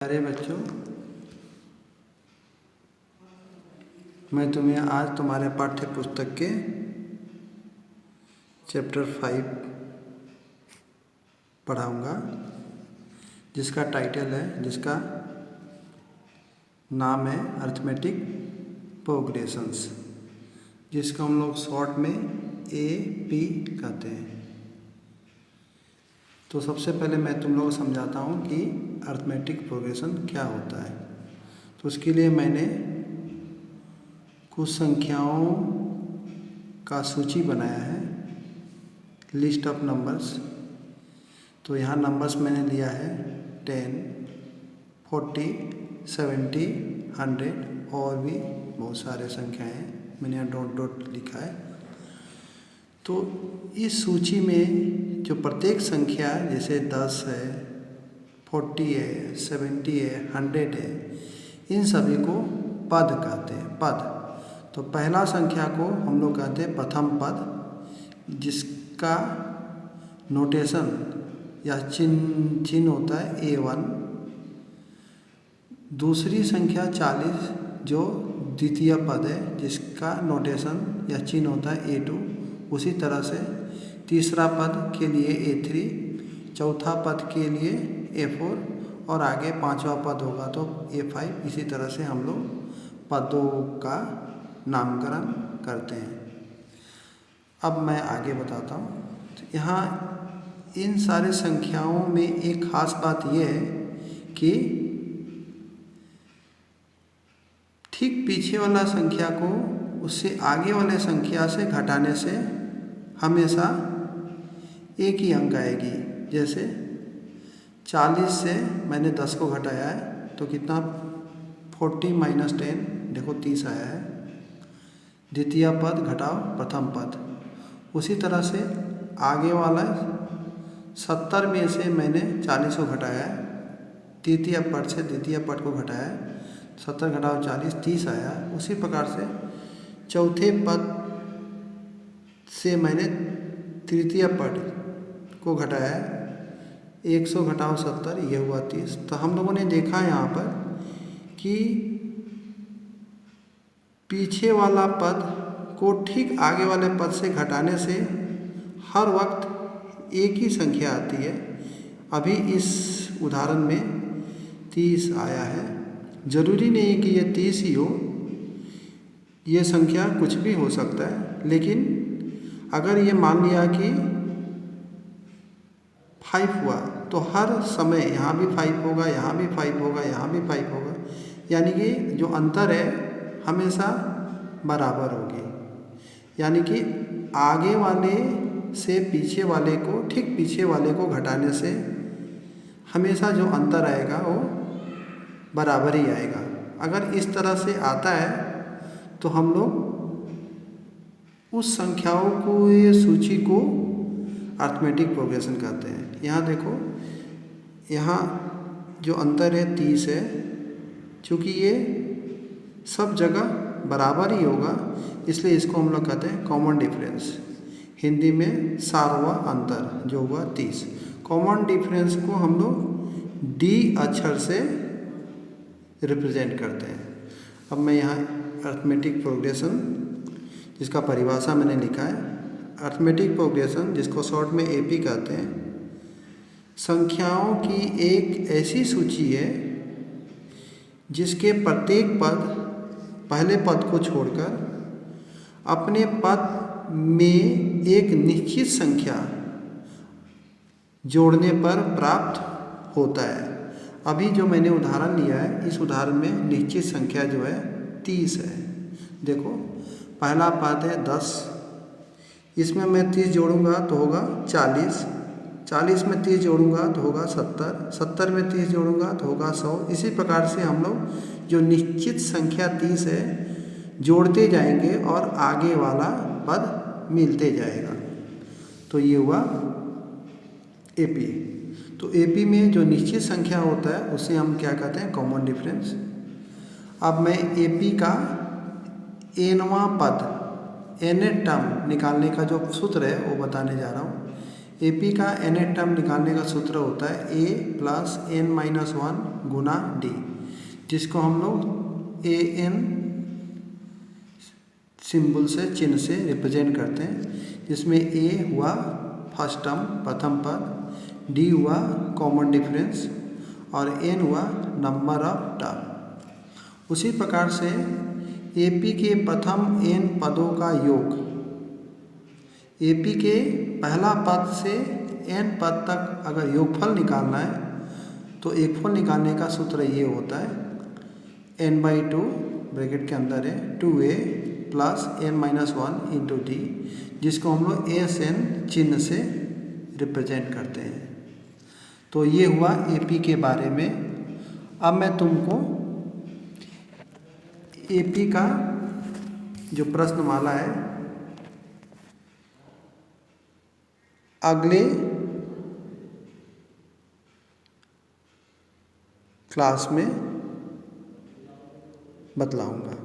प्यारे बच्चों, मैं तुम्हें आज तुम्हारे पाठ्य पुस्तक के चैप्टर 5 पढ़ाऊंगा, जिसका नाम है अरिथमेटिक प्रोग्रेशंस, जिसको हम लोग शॉर्ट में AP कहते हैं। तो सबसे पहले मैं तुम लोगों को समझाता हूँ कि अरिथमेटिक प्रोग्रेशन क्या होता है। तो उसके लिए मैंने कुछ संख्याओं का सूची बनाया है, लिस्ट ऑफ नंबर्स। तो यहाँ नंबर्स मैंने लिया है 10, 40, 70, 100 और भी बहुत सारे संख्याएं हैं, मैंने यहाँ डॉट डॉट लिखा है। तो इस सूची में जो प्रत्येक संख्या जैसे 10 है, 40 है, 70 है, 100 है, इन सभी को पद कहते हैं। पद तो पहला संख्या को हम लोग कहते हैं प्रथम पद, जिसका नोटेशन या चिन्ह होता है A1। दूसरी संख्या 40 जो द्वितीय पद है, जिसका नोटेशन या चिन्ह होता है A2। उसी तरह से तीसरा पद के लिए A3, चौथा पद के लिए A4 और आगे पांचवा पद होगा तो A5। इसी तरह से हम लोग पदों का नामकरण करते हैं। अब मैं आगे बताता हूँ। तो यहाँ इन सारे संख्याओं में एक खास बात यह है कि ठीक पीछे वाला संख्या को उससे आगे वाले संख्या से घटाने से हमेशा एक ही अंक आएगी। जैसे 40 से मैंने 10 को घटाया है तो कितना 40 - 10, देखो 30 आया है। द्वितीय पद घटाओ प्रथम पद। उसी तरह से आगे वाला 70 में से मैंने 40 को घटाया है, तृतीय पद से द्वितीय पद को घटाया है, 70 घटाओ 40, 30 आया। उसी प्रकार से चौथे पद से मैंने तृतीय पद को घटाया है, 100 घटाओ 70, यह हुआ 30। तो हम लोगों ने देखा यहाँ पर कि पीछे वाला पद को ठीक आगे वाले पद से घटाने से हर वक्त एक ही संख्या आती है। अभी इस उदाहरण में 30 आया है। ज़रूरी नहीं कि ये 30 ही हो, ये संख्या कुछ भी हो सकता है। लेकिन अगर ये मान लिया कि 5 हुआ तो हर समय यहाँ भी 5 होगा, यहाँ भी 5 होगा, यहाँ भी 5 होगा, यानी कि जो अंतर है हमेशा बराबर होगी। यानी कि आगे वाले से पीछे वाले को, ठीक पीछे वाले को घटाने से हमेशा जो अंतर आएगा वो बराबर ही आएगा। अगर इस तरह से आता है तो हम लोग उस संख्याओं को, ये सूची को अरिथमेटिक प्रोग्रेशन कहते हैं। यहाँ देखो, यहाँ जो अंतर है 30 है, क्योंकि ये सब जगह बराबर ही होगा, इसलिए इसको हम लोग कहते हैं कॉमन डिफरेंस। हिंदी में सारवा अंतर जो हुआ 30। कॉमन डिफरेंस को हम लोग D अक्षर से रिप्रेजेंट करते हैं। अब मैं यहाँ अरिथमेटिक प्रोग्रेशन, जिसका परिभाषा मैंने लिखा है। अरिथमेटिक प्रोग्रेशन, जिसको शॉर्ट में AP कहते हैं, संख्याओं की एक ऐसी सूची है जिसके प्रत्येक पद पहले पद को छोड़कर अपने पद में एक निश्चित संख्या जोड़ने पर प्राप्त होता है। अभी जो मैंने उदाहरण लिया है, इस उदाहरण में निश्चित संख्या जो है 30 है। देखो, पहला पद है 10, इसमें मैं 30 जोड़ूंगा तो होगा 40, 40 में 30 जोड़ूंगा तो होगा 70, 70 में 30 जोड़ूंगा तो होगा 100। इसी प्रकार से हम लोग जो निश्चित संख्या 30 है जोड़ते जाएंगे और आगे वाला पद मिलते जाएगा। तो ये हुआ AP। तो AP में जो निश्चित संख्या होता है उसे हम क्या कहते हैं, कॉमन डिफरेंस। अब मैं AP का nवां पद, nth टर्म निकालने का जो सूत्र है वो बताने जा रहा हूँ। AP का nth टर्म निकालने का सूत्र होता है A plus n-1 Guna D, जिसको हम लोग AN सिंबल से, चिन्ह से रिप्रेजेंट करते हैं, जिसमें A हुआ फर्स्ट टर्म प्रथम पद, D हुआ कॉमन डिफरेंस और N हुआ नंबर ऑफ टर्म। उसी प्रकार से AP के प्रथम n पदों का योग, AP के पहला पद से n पद तक अगर योगफल निकालना है तो योगफल निकालने का सूत्र ये होता है n/2 ब्रैकेट के अंदर है 2a plus n-1 into D, जिसको हम लोग SN चिन्ह से रिप्रेजेंट करते हैं। तो ये हुआ AP के बारे में। अब मैं तुमको AP का जो प्रश्नमाला है अगले क्लास में बतलाऊंगा।